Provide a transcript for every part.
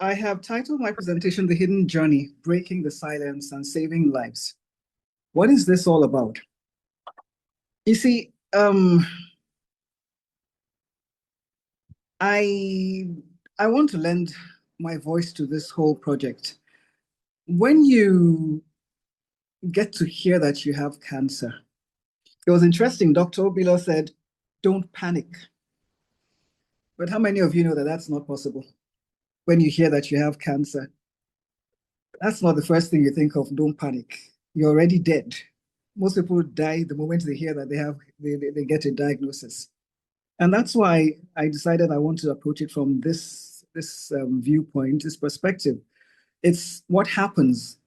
I have titled my presentation The Hidden Journey, Breaking the Silence and Saving Lives. What is this all about? You see, I I want to lend my voice to this whole project. When you get to hear that you have cancer, it was interesting. Dr. Obilo said, "Don't panic." But how many of you know that that's not possible? When you hear that you have cancer, that's not the first thing you think of. Don't panic. You're already dead. Most people die the moment they hear that they get a diagnosis. And that's why I decided I want to approach it from this viewpoint, this perspective. It's what happens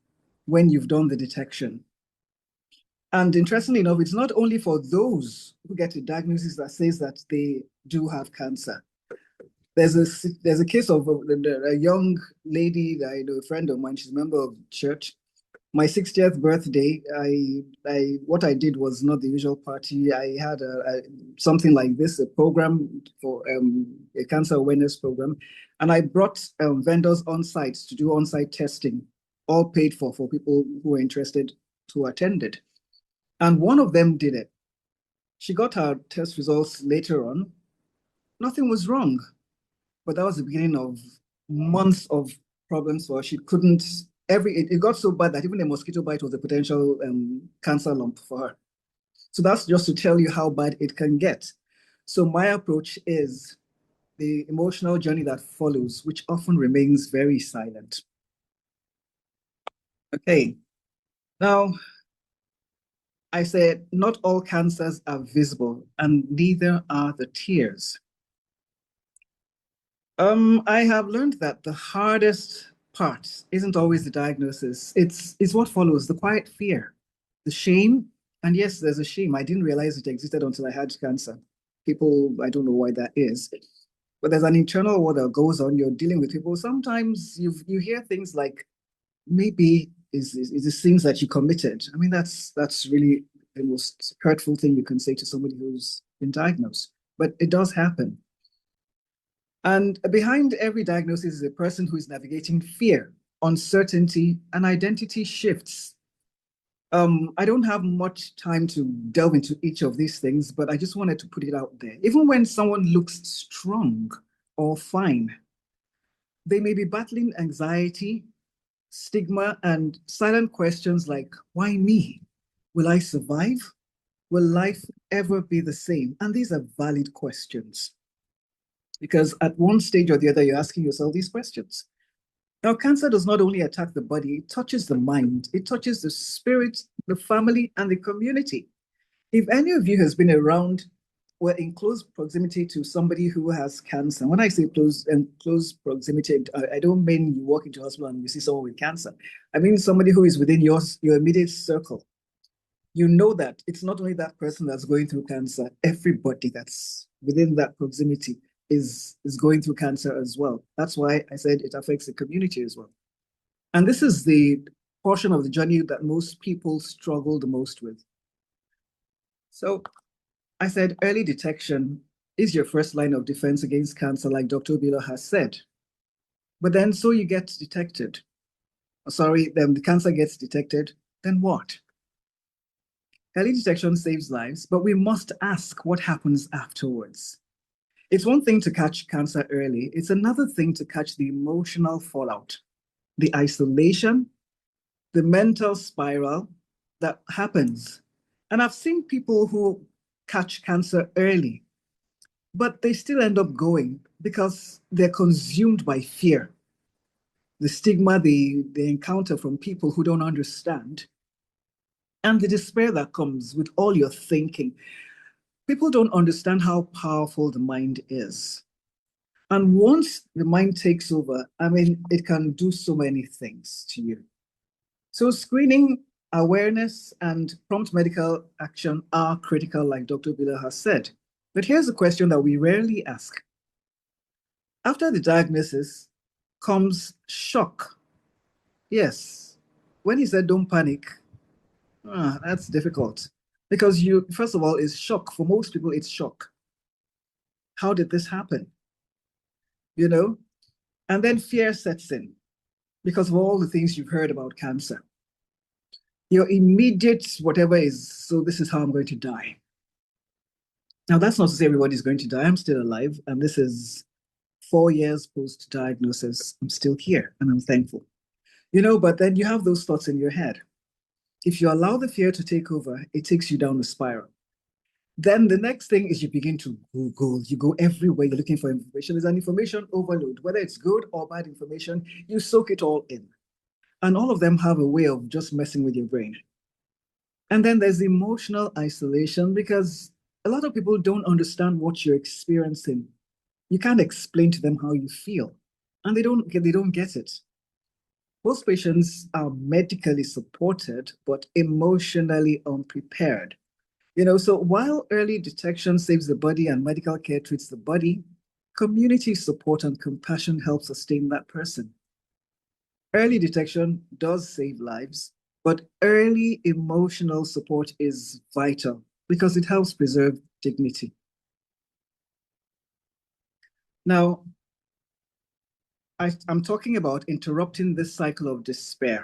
when you've done the detection. And interestingly enough, it's not only for those who get a diagnosis that says that they do have cancer. There's a case of a young lady that I know, a friend of mine. She's a member of church. My 60th birthday, I what I did was not the usual party. I had something like this, a program for a cancer awareness program, and I brought vendors on site to do on-site testing, all paid for people who were interested who attended. And one of them did it. She got her test results later on. Nothing was wrong, but that was the beginning of months of problems for her. She couldn't it got so bad that even a mosquito bite was a potential cancer lump for her. So that's just to tell you how bad it can get. So my approach is the emotional journey that follows, which often remains very silent. Okay. Now, I said not all cancers are visible, and neither are the tears. I have learned that the hardest part isn't always the diagnosis. It's what follows, the quiet fear, the shame. And yes, there's a shame. I didn't realize it existed until I had cancer. People, I don't know why that is. But there's an internal war that goes on. You're dealing with people. Sometimes you hear things like, maybe is the things that you committed. I mean, that's really the most hurtful thing you can say to somebody who's been diagnosed. But it does happen. And behind every diagnosis is a person who is navigating fear, uncertainty, and identity shifts. I don't have much time to delve into each of these things, but I just wanted to put it out there. Even when someone looks strong or fine, they may be battling anxiety, stigma, and silent questions like, why me? Will I survive? Will life ever be the same? And these are valid questions because at one stage or the other, you're asking yourself these questions. Now, cancer does not only attack the body, it touches the mind, it touches the spirit, the family, and the community. If any of you has been around or in close proximity to somebody who has cancer, when I say close proximity, I don't mean you walk into a hospital and you see someone with cancer. I mean somebody who is within your immediate circle. You know that it's not only that person that's going through cancer, everybody that's within that proximity is going through cancer as well. That's why I said it affects the community as well. And this is the portion of the journey that most people struggle the most with. So I said early detection is your first line of defense against cancer, like Dr. Obilo has said. But then so you get detected. Sorry, then the cancer gets detected, then what? Early detection saves lives, but we must ask what happens afterwards. It's one thing to catch cancer early, it's another thing to catch the emotional fallout, the isolation, the mental spiral that happens. And I've seen people who catch cancer early, but they still end up going because they're consumed by fear, the stigma they encounter from people who don't understand, and the despair that comes with all your thinking. People don't understand how powerful the mind is. And once the mind takes over, I mean, it can do so many things to you. So screening, awareness, and prompt medical action are critical, like Dr. Biller has said. But here's a question that we rarely ask. After the diagnosis comes shock. Yes. When he said don't panic, that's difficult. Because first of all, it's shock. For most people, it's shock. How did this happen? You know? And then fear sets in because of all the things you've heard about cancer. Your immediate whatever is, so this is how I'm going to die. Now, that's not to say everybody's going to die. I'm still alive, and this is 4 years post-diagnosis. I'm still here, and I'm thankful. But then you have those thoughts in your head. If you allow the fear to take over, it takes you down the spiral. Then the next thing is you begin to Google. You go everywhere. You're looking for information. There's an information overload. Whether it's good or bad information, you soak it all in. And all of them have a way of just messing with your brain. And then there's emotional isolation because a lot of people don't understand what you're experiencing. You can't explain to them how you feel, and they don't get it. Most patients are medically supported, but emotionally unprepared. So while early detection saves the body and medical care treats the body, community support and compassion help sustain that person. Early detection does save lives, but early emotional support is vital because it helps preserve dignity. Now, I'm talking about interrupting this cycle of despair.